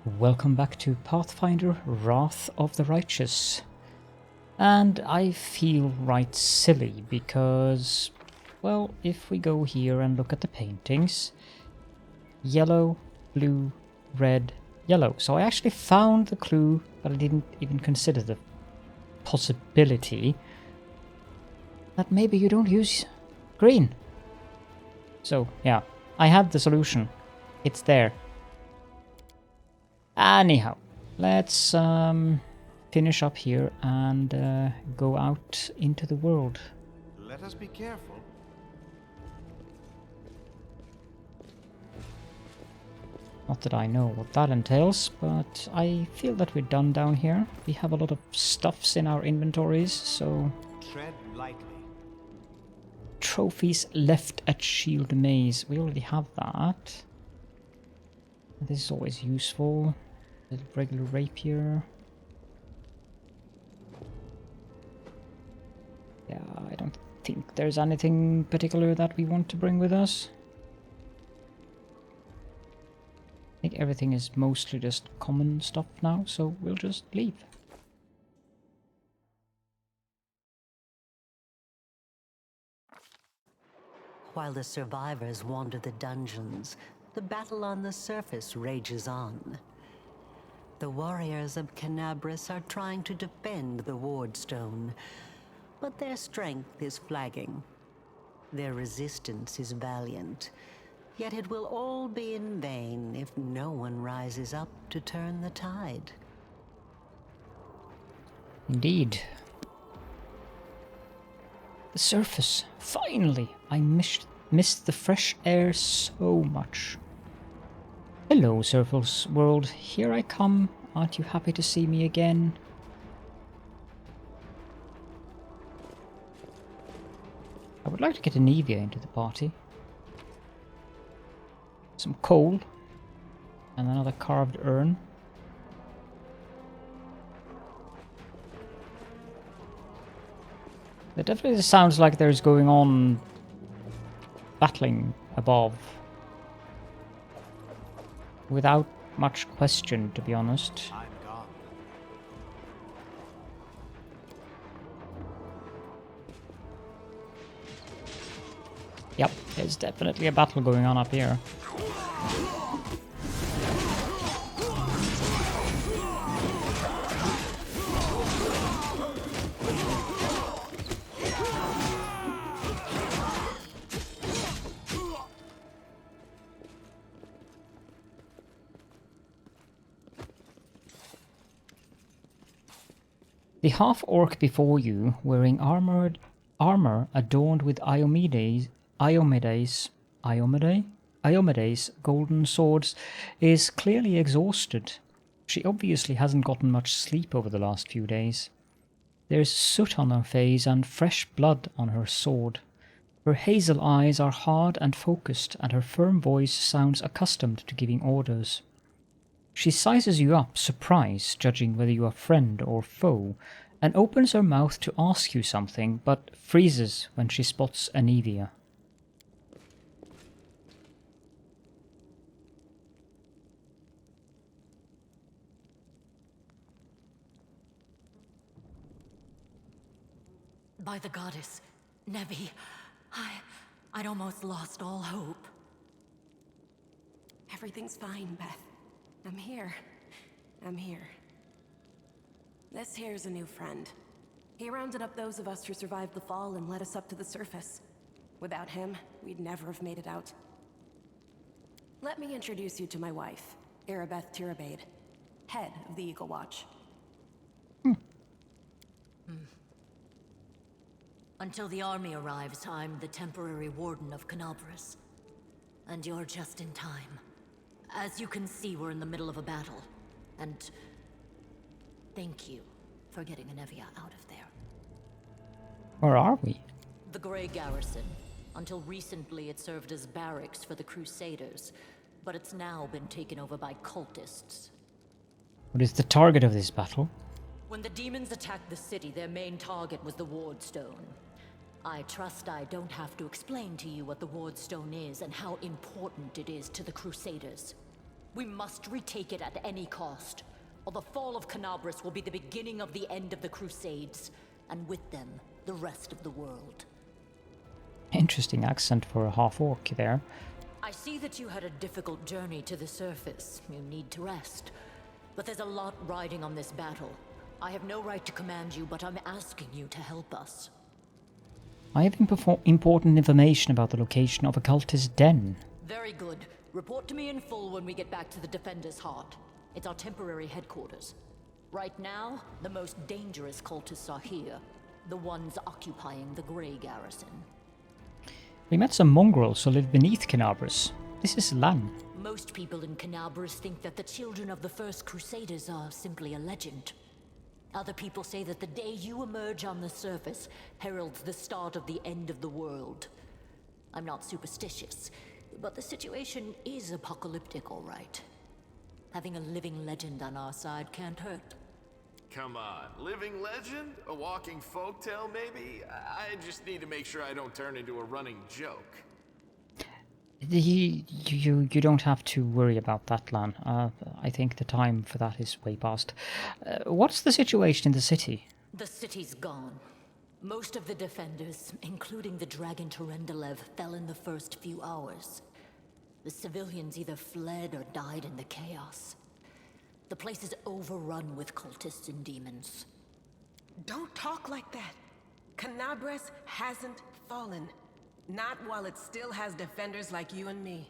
Welcome back to Pathfinder Wrath of the Righteous. And I feel right silly because, well, if we go here and look at the paintings, yellow, blue, red, yellow. So I actually found the clue, but I didn't even consider the possibility that maybe you don't use green. So, yeah, I had the solution. It's there. Anyhow, let's finish up here and go out into the world. Let us be careful. Not that I know what that entails, but I feel that we're done down here. We have a lot of stuffs in our inventories, so... Tread lightly. Trophies left at Shield Maze. We already have that. This is always useful. A regular rapier. Yeah, I don't think there's anything particular that we want to bring with us. I think everything is mostly just common stuff now, so we'll just leave. While the survivors wander the dungeons, the battle on the surface rages on. The warriors of Canabris are trying to defend the Wardstone, but their strength is flagging. Their resistance is valiant, yet it will all be in vain if no one rises up to turn the tide. Indeed. The surface. Finally! I missed the fresh air so much. Hello, Surface World. Here I come. Aren't you happy to see me again? I would like to get Anivia into the party. Some coal. And another carved urn. It definitely sounds like there's going on battling above. Without much question, to be honest. I'm gone. Yep, there's definitely a battle going on up here. The half-orc before you, wearing armor adorned with Iomedes' golden swords, is clearly exhausted. She obviously hasn't gotten much sleep over the last few days. There's soot on her face and fresh blood on her sword. Her hazel eyes are hard and focused, and her firm voice sounds accustomed to giving orders. She sizes you up, surprised, judging whether you are friend or foe, and opens her mouth to ask you something, but freezes when she spots Anivia. By the goddess, Nevi, I'd almost lost all hope. Everything's fine, Beth. I'm here. This here's a new friend. He rounded up those of us who survived the fall and led us up to the surface. Without him, we'd never have made it out. Let me introduce you to my wife, Arabeth Tirabade, head of the Eagle Watch. Until the army arrives, I'm the temporary warden of Canabris. And you're just in time. As you can see, we're in the middle of a battle. And thank you for getting Anivia out of there. Where are we? The Grey Garrison. Until recently, it served as barracks for the crusaders, but it's now been taken over by cultists. What is the target of this battle? When the demons attacked the city, their main target was the Wardstone. I trust I don't have to explain to you what the Wardstone is and how important it is to the crusaders. We must retake it at any cost, or the fall of Canabras will be the beginning of the end of the Crusades, and with them, the rest of the world. Interesting accent for a half-orc there. I see that you had a difficult journey to the surface. You need to rest. But there's a lot riding on this battle. I have no right to command you, but I'm asking you to help us. I have important information about the location of a cultist den. Very good. Report to me in full when we get back to the Defender's Heart. It's our temporary headquarters. Right now, the most dangerous cultists are here. The ones occupying the Grey Garrison. We met some mongrels who live beneath Canabras. This is Lan. Most people in Canabras think that the children of the first Crusaders are simply a legend. Other people say that the day you emerge on the surface heralds the start of the end of the world. I'm not superstitious, but the situation is apocalyptic, all right. Having a living legend on our side can't hurt. Come on, living legend? A walking folktale, maybe? I just need to make sure I don't turn into a running joke. You don't have to worry about that, Lan. I think the time for that is way past. What's the situation in the city? The city's gone. Most of the defenders, including the dragon Terendelev, fell in the first few hours. The civilians either fled or died in the chaos. The place is overrun with cultists and demons. Don't talk like that. Canabras hasn't fallen. Not while it still has defenders like you and me.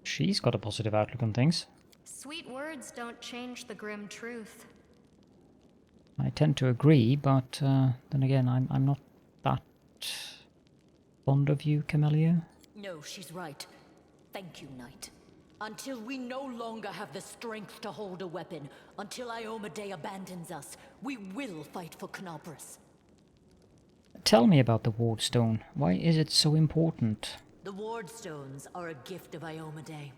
She's got a positive outlook on things. Sweet words don't change the grim truth. I tend to agree, but then again, I'm not that fond of you, Camellia. No, she's right. Thank you, Knight. Until we no longer have the strength to hold a weapon, until Iomedae abandons us, we will fight for Canabras. Tell me about the Wardstone. Why is it so important? The Wardstones are a gift of Iomedae.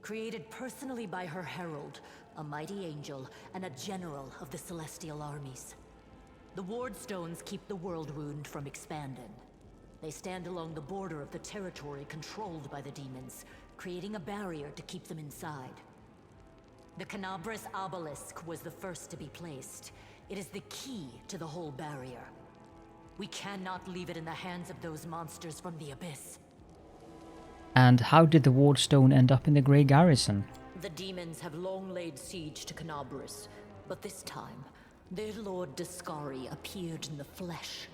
Created personally by her herald, a mighty angel, and a general of the celestial armies. The Wardstones keep the Worldwound from expanding. They stand along the border of the territory controlled by the demons, creating a barrier to keep them inside. The Canabras obelisk was the first to be placed. It is the key to the whole barrier. We cannot leave it in the hands of those monsters from the abyss. And how did the Wardstone end up in the Grey Garrison? The demons have long laid siege to Canabras, but this time, their lord Dascari appeared in the flesh.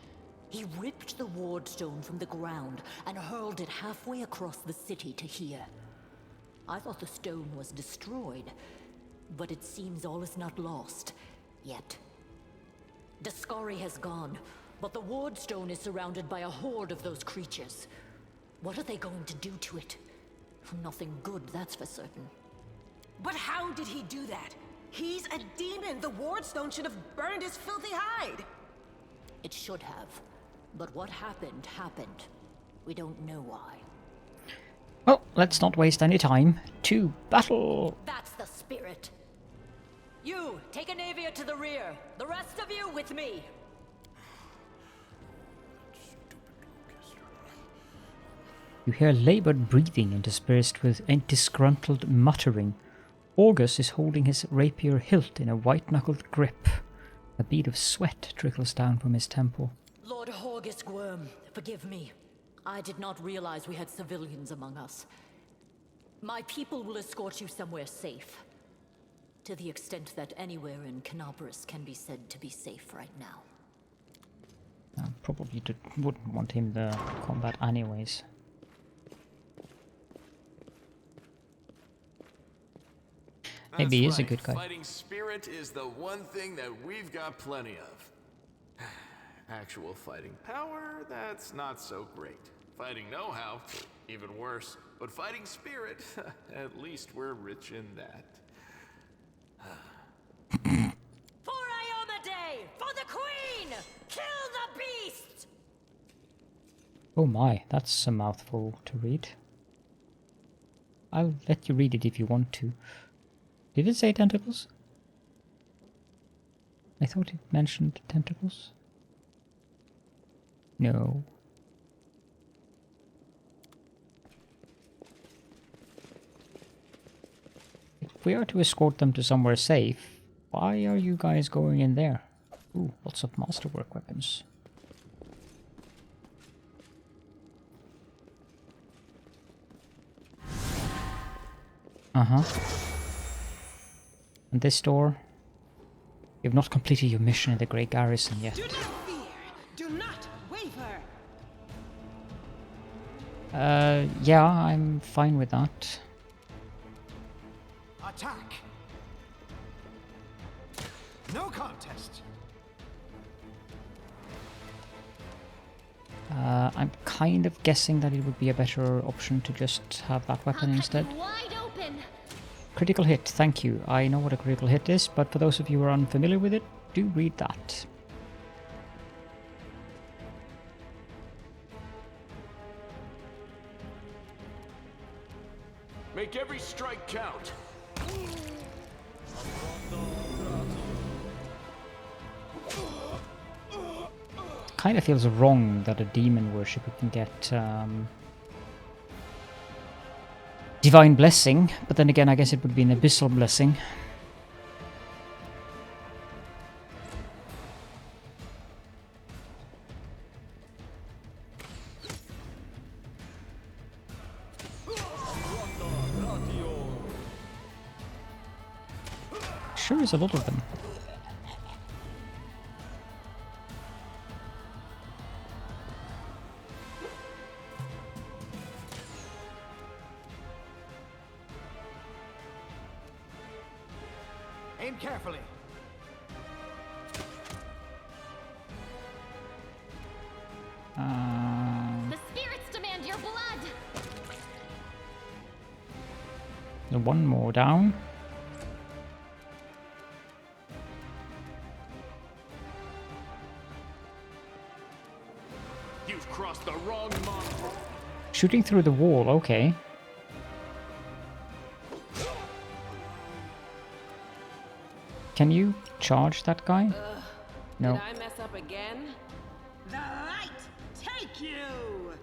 He ripped the Wardstone from the ground and hurled it halfway across the city to here. I thought the stone was destroyed, but it seems all is not lost, yet. Dascari has gone, but the Wardstone is surrounded by a horde of those creatures. What are they going to do to it? Nothing good, that's for certain. But how did he do that? He's a demon! The Wardstone should have burned his filthy hide! It should have. But what happened, happened. We don't know why. Well, let's not waste any time. To battle! That's the spirit. You, take a Navia to the rear. The rest of you with me. You hear labored breathing interspersed with a disgruntled muttering. August is holding his rapier hilt in a white-knuckled grip. A bead of sweat trickles down from his temple. Lord Horgus Gwyrm, forgive me. I did not realize we had civilians among us. My people will escort you somewhere safe. To the extent that anywhere in Canabras can be said to be safe right now. I probably wouldn't want him to combat anyways. Maybe he is a good guy. Fighting spirit is the one thing that we've got plenty of. Actual fighting power, that's not so great. Fighting know-how, even worse. But fighting spirit, at least we're rich in that. For Iomedae! For the Queen! Kill the beast! Oh my, that's a mouthful to read. I'll let you read it if you want to. Did it say tentacles? I thought it mentioned tentacles. No. if we are to escort them to somewhere safe, why are you guys going in there? Ooh, lots of masterwork weapons. Uh-huh. And this door? You've not completed your mission in the Grey Garrison yet. Do not fear. Do not waver. Yeah, I'm fine with that. Attack! No contest. I'm kind of guessing that it would be a better option to just have that weapon instead. Wide open. Critical hit, thank you. I know what a critical hit is, but for those of you who are unfamiliar with it, do read that. Make every strike count. Kind of feels wrong that a demon worshipper can get divine blessing, but then again I guess it would be an abyssal blessing. Sure is a lot of them. Aim carefully. The spirits demand your blood. One more down. You've crossed the wrong mark. Shooting through the wall, okay. Can you charge that guy? No. Did I mess up again? The light take you.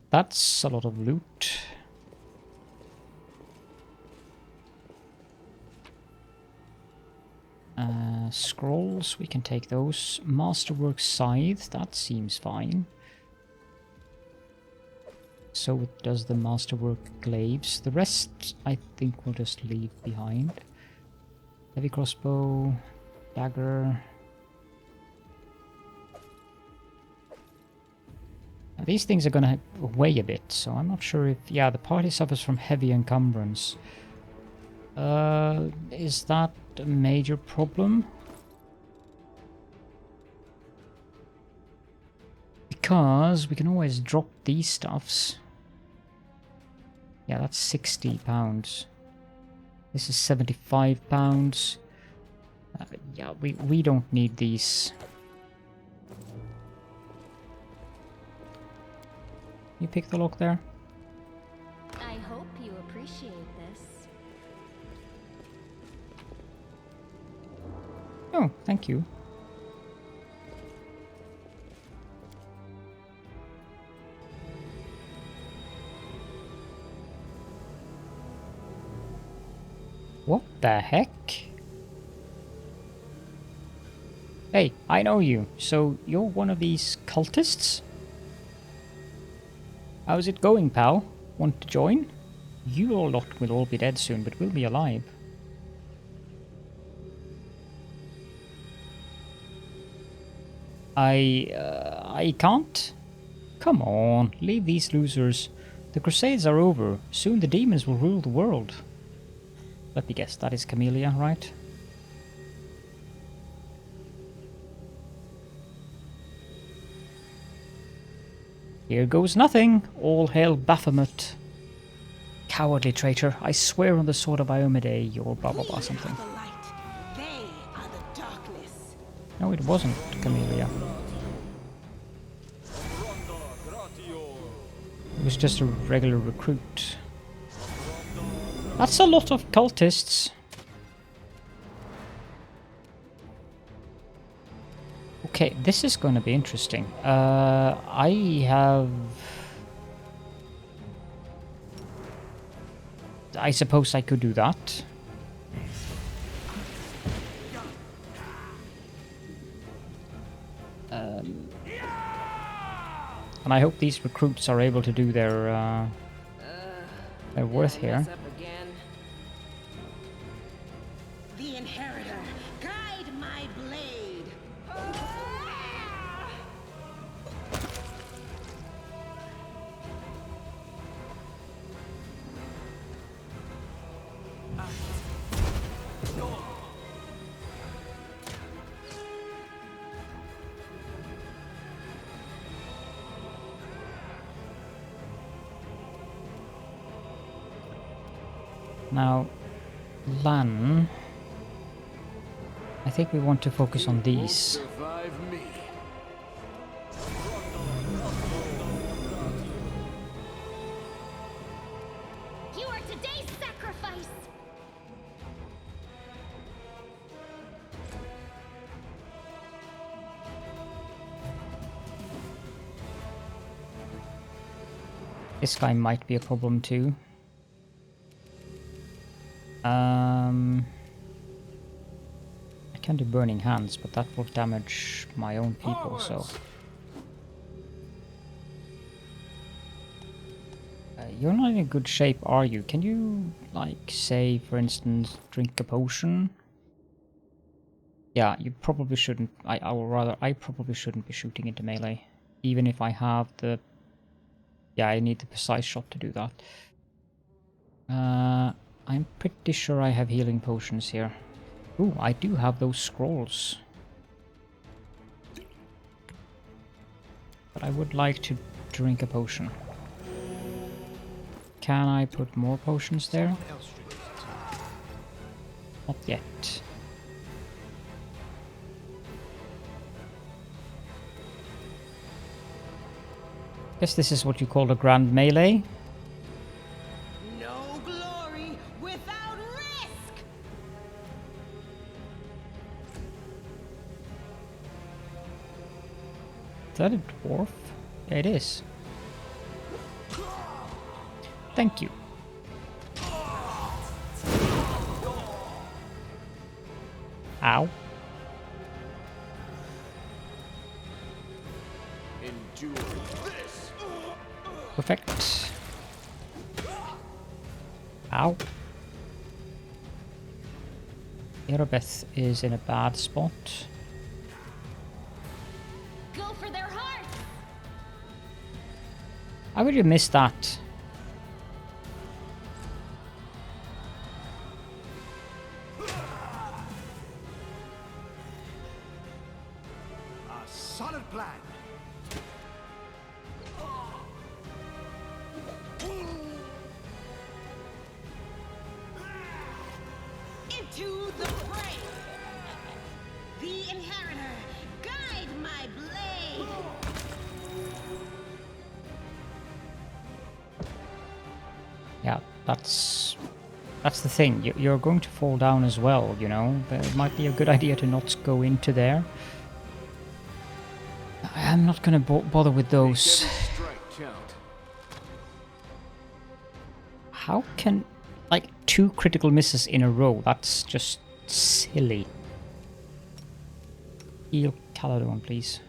That's a lot of loot. Scrolls, we can take those. Masterwork Scythe, that seems fine. So it does the Masterwork Glaives. The rest, I think we'll just leave behind. Heavy crossbow, dagger. Now, these things are gonna weigh a bit, so I'm not sure if... Yeah, the party suffers from heavy encumbrance. Is that a major problem? Because we can always drop these stuffs. Yeah, that's 60 pounds. This is 75 pounds. Yeah, we don't need these. You pick the lock there? I hope you appreciate this. Oh, thank you. What the heck? Hey, I know you. So you're one of these cultists? How's it going, pal? Want to join? You all lot will all be dead soon, but we'll be alive. I can't? Come on, leave these losers. The crusades are over. Soon the demons will rule the world. Let me guess, that is Camellia, right? Here goes nothing. All hail Baphomet. Cowardly traitor. I swear on the sword of Iomade, or blah blah blah something. The light. They are the darkness. No, it wasn't Camellia. It was just a regular recruit. That's a lot of cultists. Okay, this is going to be interesting. I have I suppose I could do that. And I hope these recruits are able to do their worth here. The Inheritor, guide my blade. Now, Lan, I think we want to focus on these. Survive me. You are today's sacrifice! This guy might be a problem too. I can do Burning Hands, but that will damage my own people, so... You're not in a good shape, are you? Can you, like, say, for instance, drink a potion? Yeah, you probably shouldn't. Or rather, I probably shouldn't be shooting into melee. Even if I have the... Yeah, I need the precise shot to do that. I'm pretty sure I have healing potions here. Ooh, I do have those scrolls. But I would like to drink a potion. Can I put more potions there? Not yet. Guess this is what you call a grand melee. No glory without risk. Is that a dwarf? Yeah, it is. Thank you. Ow. Endure this. Perfect. Ow. Erebeth is in a bad spot. Go for their heart! How would you miss that? A solid plan. Into the fray. The Inheritor, guide my blade. Yeah, that's the thing. You're going to fall down as well, you know. It might be a good idea to not go into there. I'm not gonna bother with those. Strike count. How can, like, 2 critical misses in a row? That's just silly. Heal Caladon, please.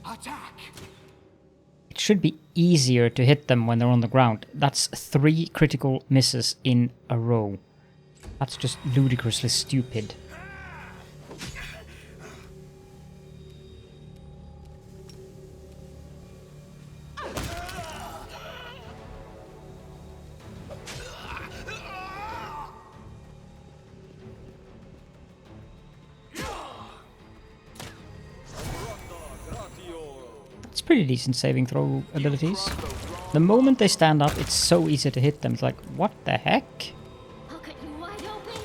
Attack! It should be easier to hit them when they're on the ground. That's 3 critical misses in a row. That's just ludicrously stupid. It's pretty decent saving throw abilities. The moment they stand up, it's so easy to hit them. It's like, what the heck? I'll cut you wide open!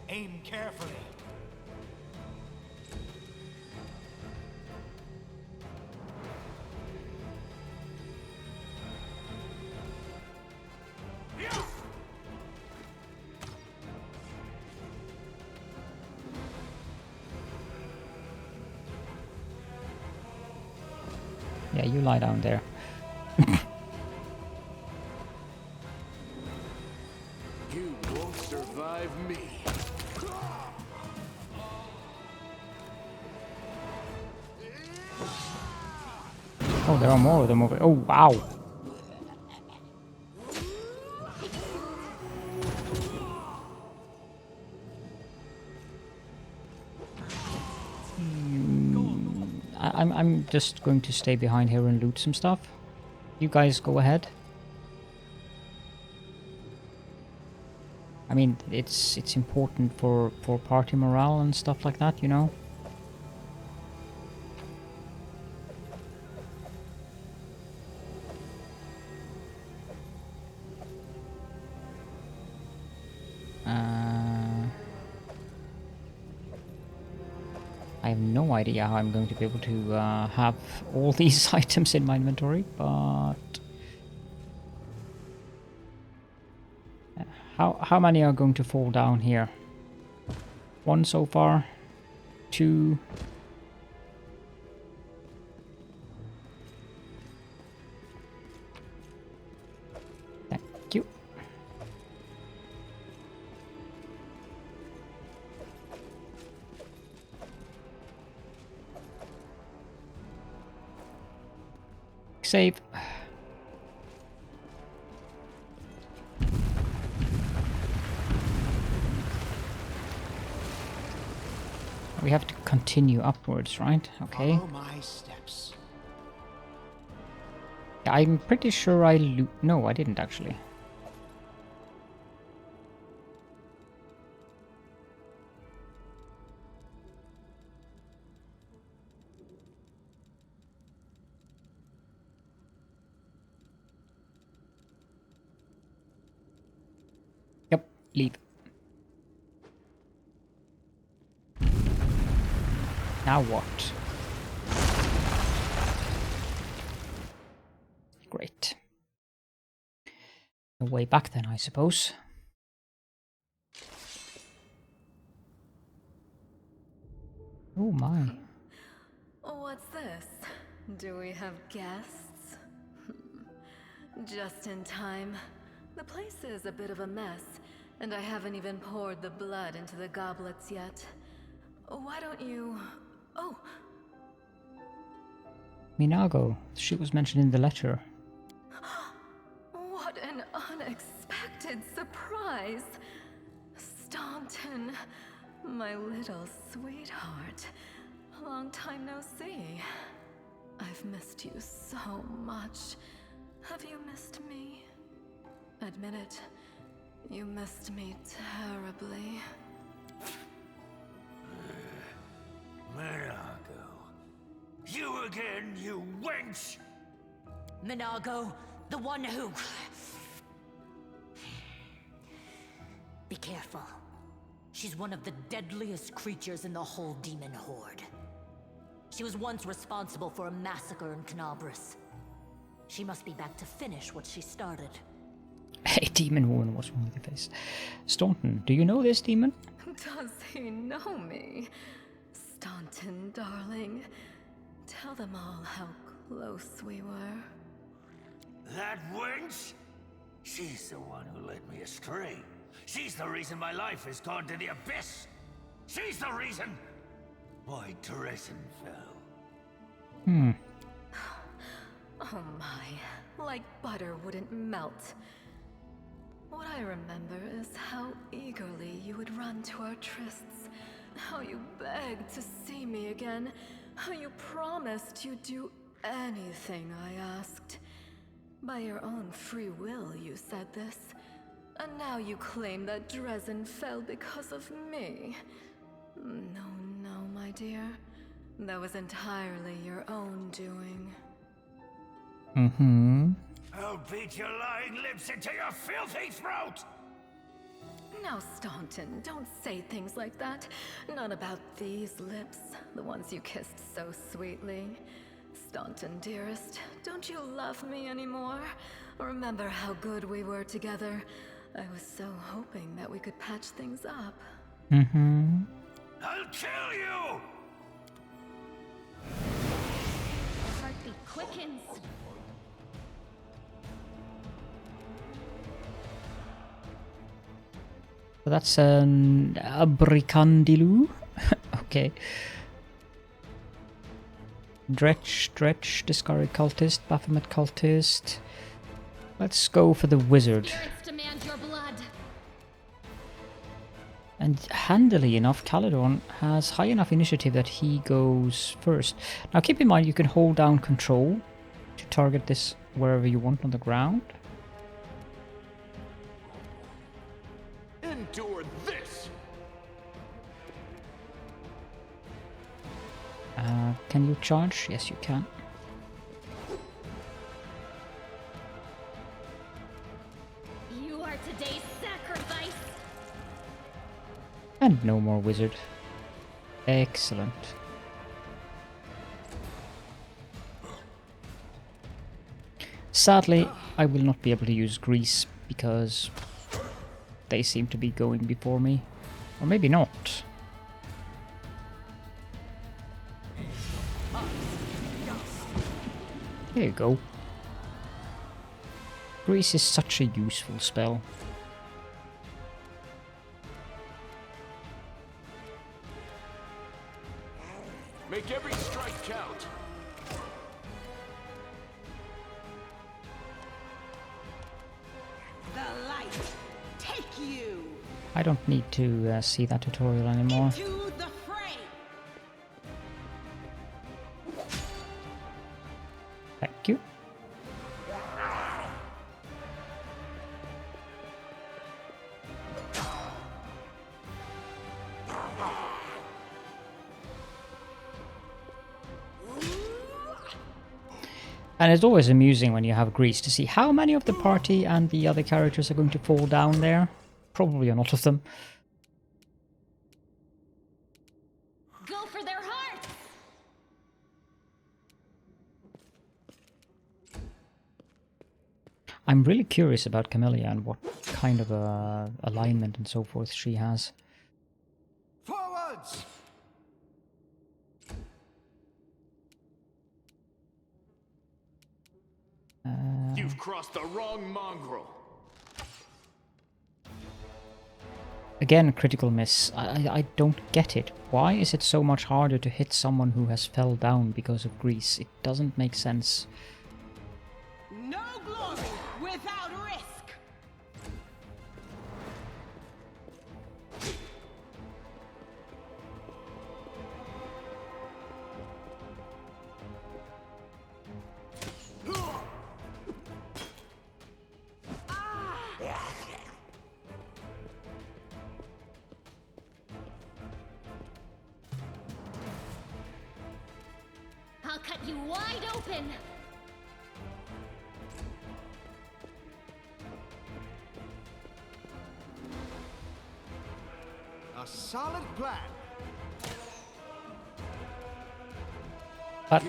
Aim carefully. Yeah, you lie down there. You won't survive me. Oh, there are more of them over. Oh, wow. I'm just going to stay behind here and loot some stuff. You guys go ahead. I mean, it's important for party morale and stuff like that, you know. I have no idea how I'm going to be able to have all these items in my inventory, but how many are going to fall down here? 1 so far, 2. Thank you. Save. We have to continue upwards, right? Okay. Follow my steps. I'm pretty sure I loot. No, I didn't actually. Yep, leave. Now what? Great. The way back then, I suppose. Oh my. What's this? Do we have guests? Just in time. The place is a bit of a mess, and I haven't even poured the blood into the goblets yet. Why don't you... Oh! Minago. She was mentioned in the letter. What an unexpected surprise! Staunton, my little sweetheart. Long time no see. I've missed you so much. Have you missed me? Admit it. You missed me terribly. Minago. You again, you wench! Minago, the one who... Be careful. She's one of the deadliest creatures in the whole demon horde. She was once responsible for a massacre in Canabris. She must be back to finish what she started. Hey, demon woman, what's wrong with your face? Staunton, do you know this demon? Does he know me? Staunton, darling. Tell them all how close we were. That wench? She's the one who led me astray. She's the reason my life has gone to the abyss. She's the reason my Dressen fell. Oh my, like butter wouldn't melt. What I remember is how eagerly you would run to our trysts, how you begged to see me again, how you promised you'd do anything I asked. By your own free will, you said this. And now you claim that Dressen fell because of me. No, no, my dear. That was entirely your own doing. I'll beat your lying lips into your filthy throat! Now, Staunton, don't say things like that. Not about these lips, the ones you kissed so sweetly. Staunton, dearest, don't you love me anymore? Remember how good we were together? I was so hoping that we could patch things up. I'll kill you! As I Coffee quickens. So that's an abricandiloo. Okay. Dretch, discarded cultist, Baphomet cultist. Let's go for the wizard. Spirits demand your blood. And handily enough, Caledon has high enough initiative that he goes first. Now keep in mind you can hold down control to target this wherever you want on the ground. Endure this! Can you charge? Yes, you can. You are today's sacrifice. And no more wizard. Excellent. Sadly, I will not be able to use Grease because they seem to be going before me. Or maybe not. There you go. Grease is such a useful spell. Make every strike count. The light, take you I don't need to see that tutorial anymore. to the fray. Thank you. And it's always amusing when you have Grease to see how many of the party and the other characters are going to fall down there. Probably a lot of them. Go for their hearts. I'm really curious about Camellia and what kind of alignment and so forth she has. Forwards! You've crossed the wrong mongrel. Again, critical miss. I don't get it. Why is it so much harder to hit someone who has fell down because of Grease? It doesn't make sense. No glory without risk. I'll cut you wide open. A solid plan. But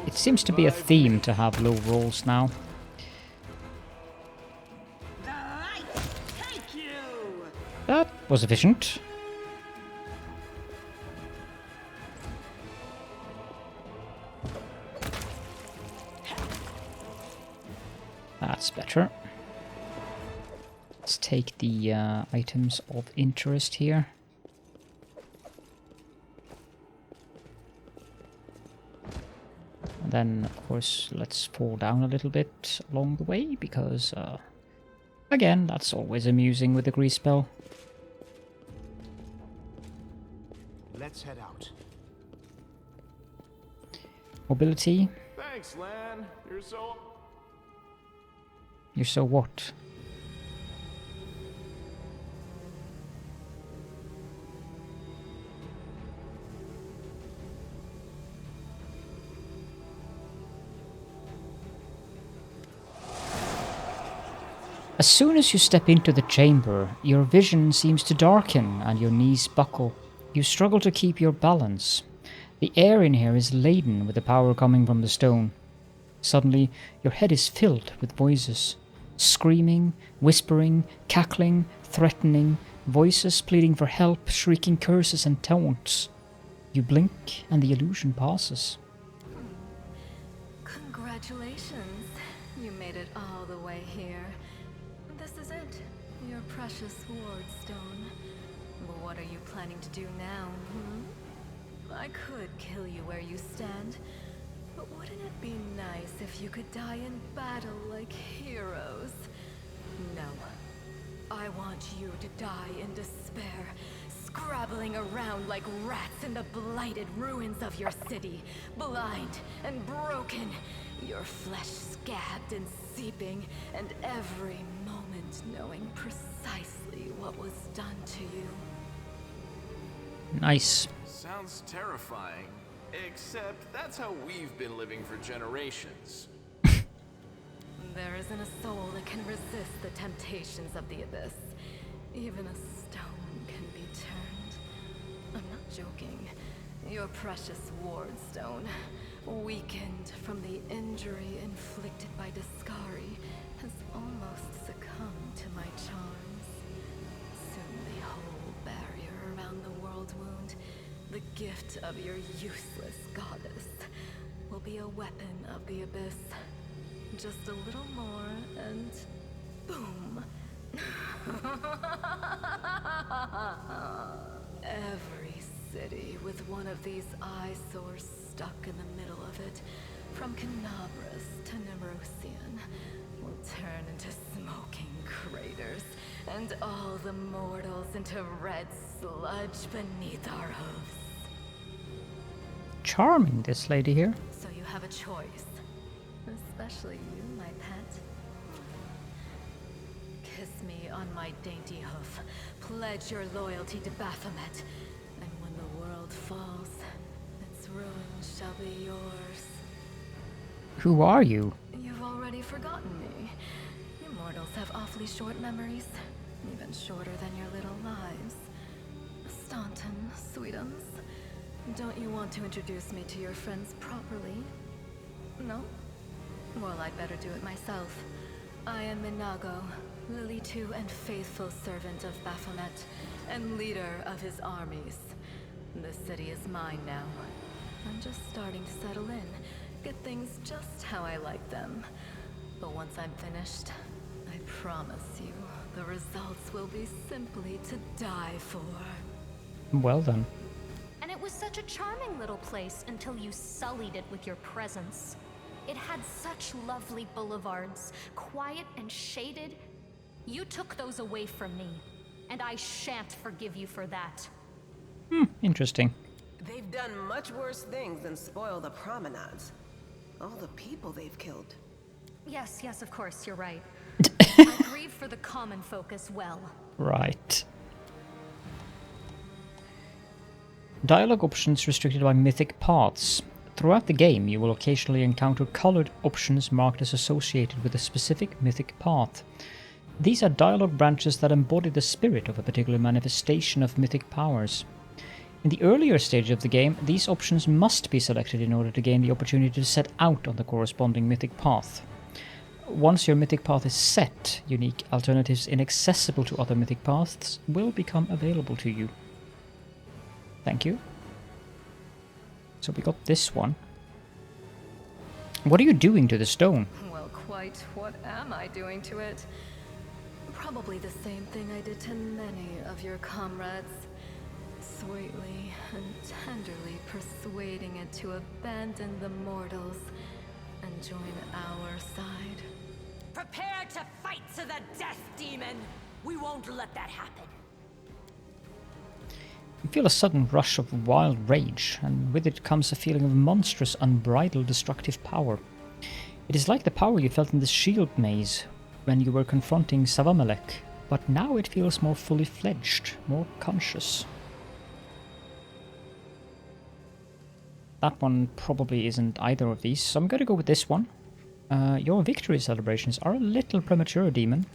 it seems to be a theme to have low rolls now. The light, take you. That was efficient. That's better. Let's take the items of interest here. And then, of course, let's fall down a little bit along the way, because, again, that's always amusing with the Grease spell. Let's head out. Mobility. Thanks, Lan. You're so... You're so what? As soon as you step into the chamber, your vision seems to darken and your knees buckle. You struggle to keep your balance. The air in here is laden with the power coming from the stone. Suddenly, your head is filled with voices. Screaming, whispering, cackling, threatening, voices pleading for help, shrieking curses and taunts. You blink and the illusion passes. Congratulations. You made it all the way here. This is it. Your precious Wardstone. But what are you planning to do now, I could kill you where you stand. But wouldn't it be nice if you could die in battle like heroes? No. I want you to die in despair, scrabbling around like rats in the blighted ruins of your city, blind and broken, your flesh scabbed and seeping, and every moment knowing precisely what was done to you. Nice. Sounds terrifying, except that's how we've been living for generations. There isn't a soul that can resist the temptations of the abyss. Even a stone can be turned. I'm not joking. Your precious Wardstone, weakened from the injury inflicted by Discari, has almost succumbed to my charms. Soon the whole barrier around the Worldwound, the gift of your useless goddess, will be a weapon of the abyss. Just a little more, and boom. Every city with one of these eyesores stuck in the middle of it, from Canabras to Nemrosian, will turn into smoking craters, and all the mortals into red sludge beneath our hooves. Charming, this lady here. So you have a choice. Especially you, my pet. Kiss me on my dainty hoof. Pledge your loyalty to Baphomet. And when the world falls, its ruin shall be yours. Who are you? You've already forgotten me. You mortals have awfully short memories. Even shorter than your little lives. Staunton, sweetums. Don't you want to introduce me to your friends properly? No? Well, I'd better do it myself. I am Minago, Lily II and faithful servant of Baphomet, and leader of his armies. The city is mine now. I'm just starting to settle in, get things just how I like them. But once I'm finished, I promise you, the results will be simply to die for. Well then. And it was such a charming little place until you sullied it with your presence. It had such lovely boulevards, quiet and shaded. You took those away from me, and I shan't forgive you for that. Interesting. They've done much worse things than spoil the promenades. All the people they've killed. Yes, of course, you're right. I grieve for the common folk as well. Right. Dialogue options restricted by mythic paths. Throughout the game, you will occasionally encounter colored options marked as associated with a specific mythic path. These are dialogue branches that embody the spirit of a particular manifestation of mythic powers. In the earlier stage of the game, these options must be selected in order to gain the opportunity to set out on the corresponding mythic path. Once your mythic path is set, unique alternatives inaccessible to other mythic paths will become available to you. Thank you. So we got this one. What are you doing to the stone? Well, quite what am I doing to it? Probably the same thing I did to many of your comrades. Sweetly and tenderly persuading it to abandon the mortals and join our side. Prepare to fight to the death, demon! We won't let that happen. You feel a sudden rush of wild rage, and with it comes a feeling of monstrous, unbridled, destructive power. It is like the power you felt in the shield maze when you were confronting Savamelek, but now it feels more fully fledged, more conscious. That one probably isn't either of these, so I'm going to go with this one. Your victory celebrations are a little premature, demon.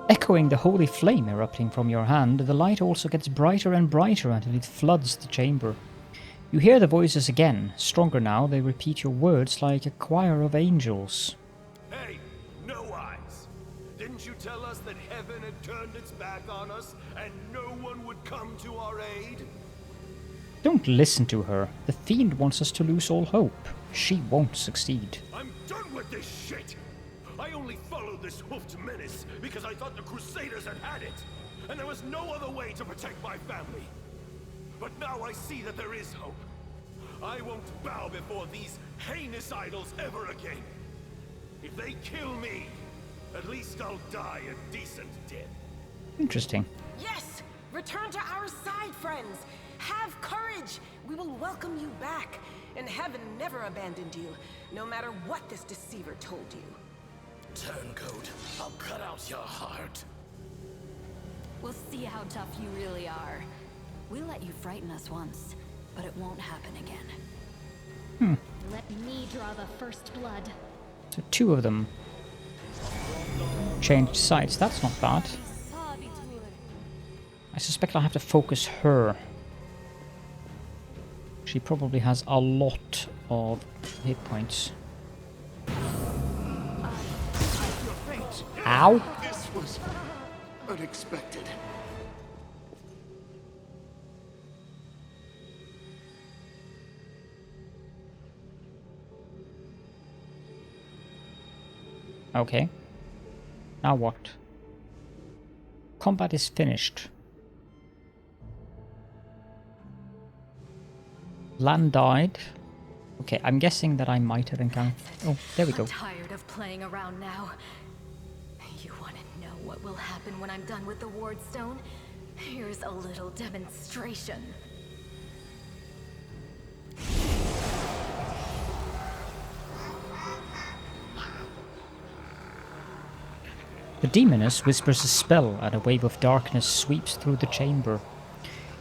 Echoing the holy flame erupting from your hand, the light also gets brighter and brighter until it floods the chamber. You hear the voices again. Stronger now, they repeat your words like a choir of angels. Hey, no eyes! Didn't you tell us that heaven had turned its back on us and no one would come to our aid? Don't listen to her. The fiend wants us to lose all hope. She won't succeed. I'm done with this shit! I only followed this hoofed menace because I thought the Crusaders had it, and there was no other way to protect my family. But now I see that there is hope. I won't bow before these heinous idols ever again. If they kill me, at least I'll die a decent death. Interesting. Yes! Return to our side, friends! Have courage! We will welcome you back. And heaven never abandoned you, no matter what this deceiver told you. Turncoat, I'll cut out your heart. We'll see how tough you really are. We let you frighten us once, but it won't happen again. Let me draw the first blood. So 2 of them changed sides. That's not bad. I suspect I'll have to focus her. She probably has a lot of hit points. Ow! This was unexpected. Okay. Now what? Combat is finished. Lan died. Okay, I'm guessing that I might have encountered... Oh, there we go. I'm tired of playing around now. You want to know what will happen when I'm done with the Wardstone? Here's a little demonstration. The demoness whispers a spell and a wave of darkness sweeps through the chamber.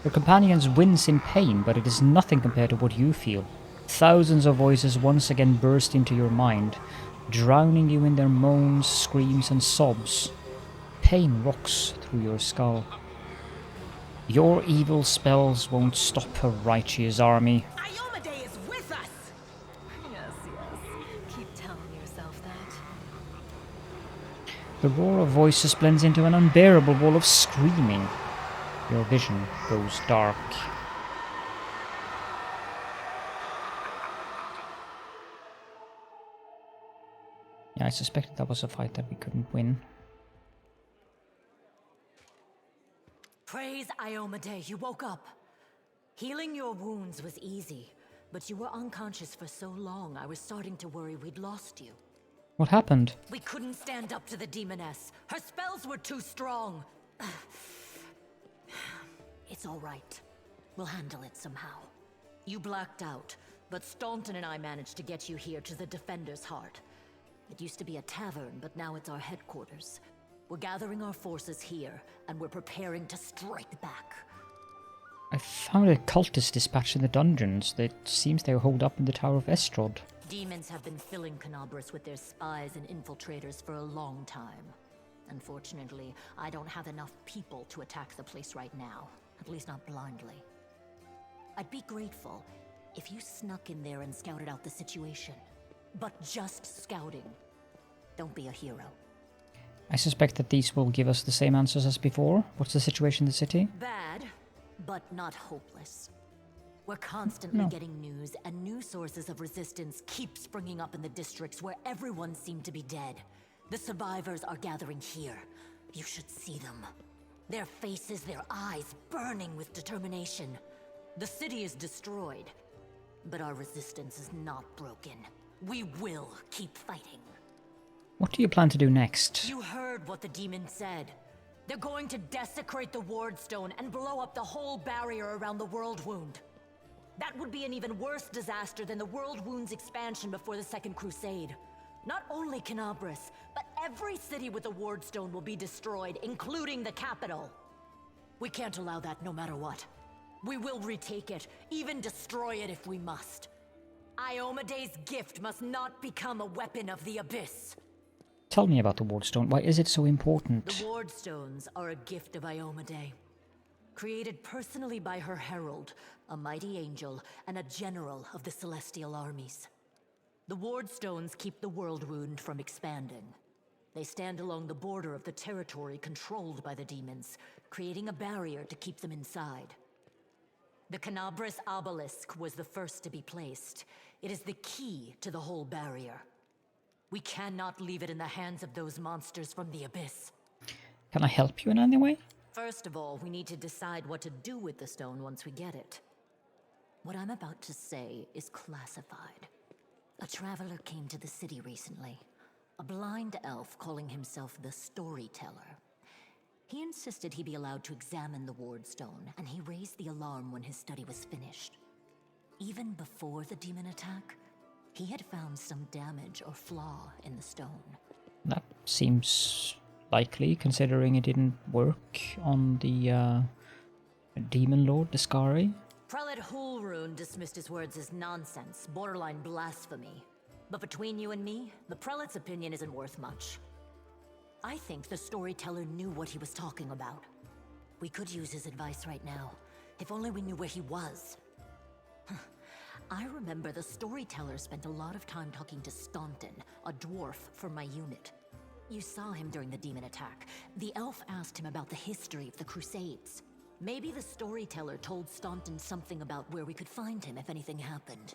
Your companions wince in pain, but it is nothing compared to what you feel. Thousands of voices once again burst into your mind, drowning you in their moans, screams and sobs. Pain rocks through your skull. Your evil spells won't stop a righteous army. Iomedae is with us! Yes, yes. Keep telling yourself that. The roar of voices blends into an unbearable wall of screaming. Your vision goes dark. Yeah, I suspected that was a fight that we couldn't win. Praise Iomedae, you woke up. Healing your wounds was easy, but you were unconscious for so long I was starting to worry we'd lost you. What happened? We couldn't stand up to the demoness. Her spells were too strong. It's all right. We'll handle it somehow. You blacked out, but Staunton and I managed to get you here to the Defender's Heart. It used to be a tavern, but now it's our headquarters. We're gathering our forces here, and we're preparing to strike back. I found a cultist dispatch in the dungeons. It seems they were holed up in the Tower of Estrod. Demons have been filling Canobras with their spies and infiltrators for a long time. Unfortunately, I don't have enough people to attack the place right now. At least not blindly. I'd be grateful if you snuck in there and scouted out the situation. But just scouting. Don't be a hero. I suspect that these will give us the same answers as before. What's the situation in the city? Bad, but not hopeless. We're constantly getting news, and new sources of resistance keep springing up in the districts where everyone seemed to be dead. The survivors are gathering here. You should see them. Their faces, their eyes burning with determination. The city is destroyed, but our resistance is not broken. We will keep fighting. What do you plan to do next? You heard what the demon said. They're going to desecrate the Wardstone and blow up the whole barrier around the Worldwound. That would be an even worse disaster than the Worldwound's expansion before the Second Crusade. Not only Canobras, but every city with a Wardstone will be destroyed, including the capital. We can't allow that no matter what. We will retake it, even destroy it if we must. Iomedae's gift must not become a weapon of the Abyss. Tell me about the Wardstone. Why is it so important? The Wardstones are a gift of Iomedae. Created personally by her herald, a mighty angel, and a general of the celestial armies. The Wardstones keep the Worldwound from expanding. They stand along the border of the territory controlled by the demons, creating a barrier to keep them inside. The Canabras obelisk was the first to be placed. It is the key to the whole barrier. We cannot leave it in the hands of those monsters from the abyss. Can I help you in any way? First of all, we need to decide what to do with the stone once we get it. What I'm about to say is classified. A traveler came to the city recently. A blind elf calling himself the Storyteller. He insisted he be allowed to examine the Wardstone, and he raised the alarm when his study was finished. Even before the demon attack, he had found some damage or flaw in the stone. That seems likely, considering it didn't work on the demon lord, the Skari. Prelate Hulrune dismissed his words as nonsense, borderline blasphemy. But between you and me, the prelate's opinion isn't worth much. I think the Storyteller knew what he was talking about. We could use his advice right now, if only we knew where he was. I remember the Storyteller spent a lot of time talking to Staunton, a dwarf from my unit. You saw him during the demon attack. The elf asked him about the history of the Crusades. Maybe the Storyteller told Staunton something about where we could find him if anything happened.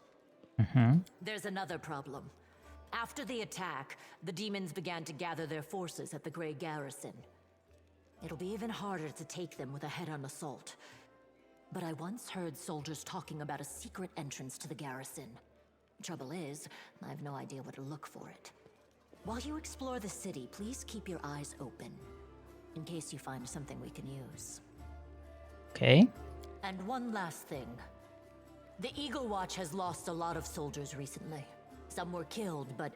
There's another problem. After the attack, the demons began to gather their forces at the Grey Garrison. It'll be even harder to take them with a head-on assault. But I once heard soldiers talking about a secret entrance to the garrison. Trouble is, I have no idea where to look for it. While you explore the city, please keep your eyes open, in case you find something we can use. Okay. And one last thing. The Eagle Watch has lost a lot of soldiers recently. Some were killed, but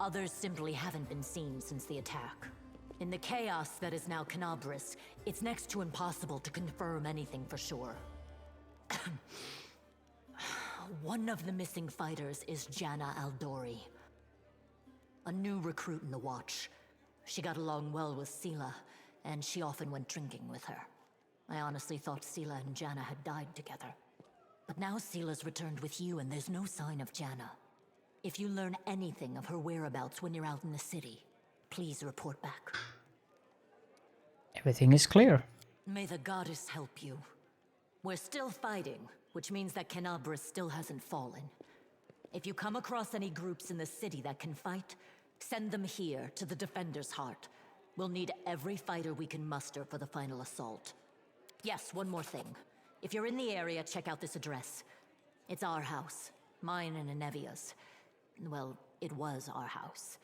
others simply haven't been seen since the attack. In the chaos that is now Canabras, it's next to impossible to confirm anything for sure. One of the missing fighters is Janna Aldori, a new recruit in the Watch. She got along well with Sela, and she often went drinking with her. I honestly thought Sela and Janna had died together. But now Sela's returned with you, and there's no sign of Janna. If you learn anything of her whereabouts when you're out in the city, please report back. Everything is clear. May the goddess help you. We're still fighting, which means that Canabras still hasn't fallen. If you come across any groups in the city that can fight, send them here to the Defender's Heart. We'll need every fighter we can muster for the final assault. Yes, one more thing. If you're in the area, check out this address. It's our house. Mine and Anevia's. Well, it was our house.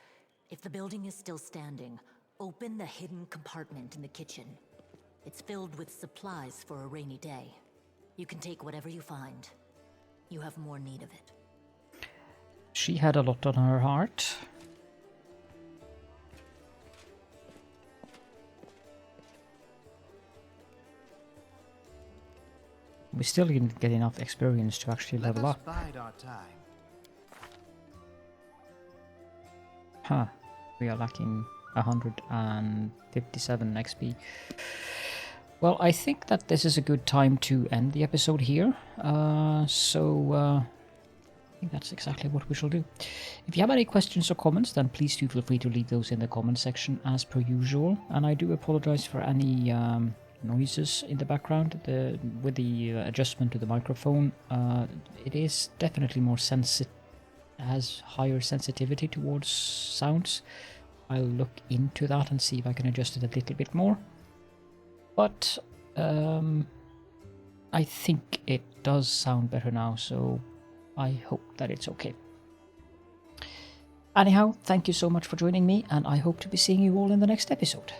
If the building is still standing, open the hidden compartment in the kitchen. It's filled with supplies for a rainy day. You can take whatever you find. You have more need of it. She had a lot on her heart. We still didn't get enough experience to actually level up. Bide our time. Huh. We are lacking 157 XP. Well, I think that this is a good time to end the episode here. I think that's exactly what we shall do. If you have any questions or comments, then please do feel free to leave those in the comment section as per usual. And I do apologize for any noises in the background with the adjustment to the microphone. It is definitely more sensitive, has higher sensitivity towards sounds. I'll look into that and see if I can adjust it a little bit more. But I think it does sound better now, so I hope that it's okay. Anyhow, thank you so much for joining me, and I hope to be seeing you all in the next episode.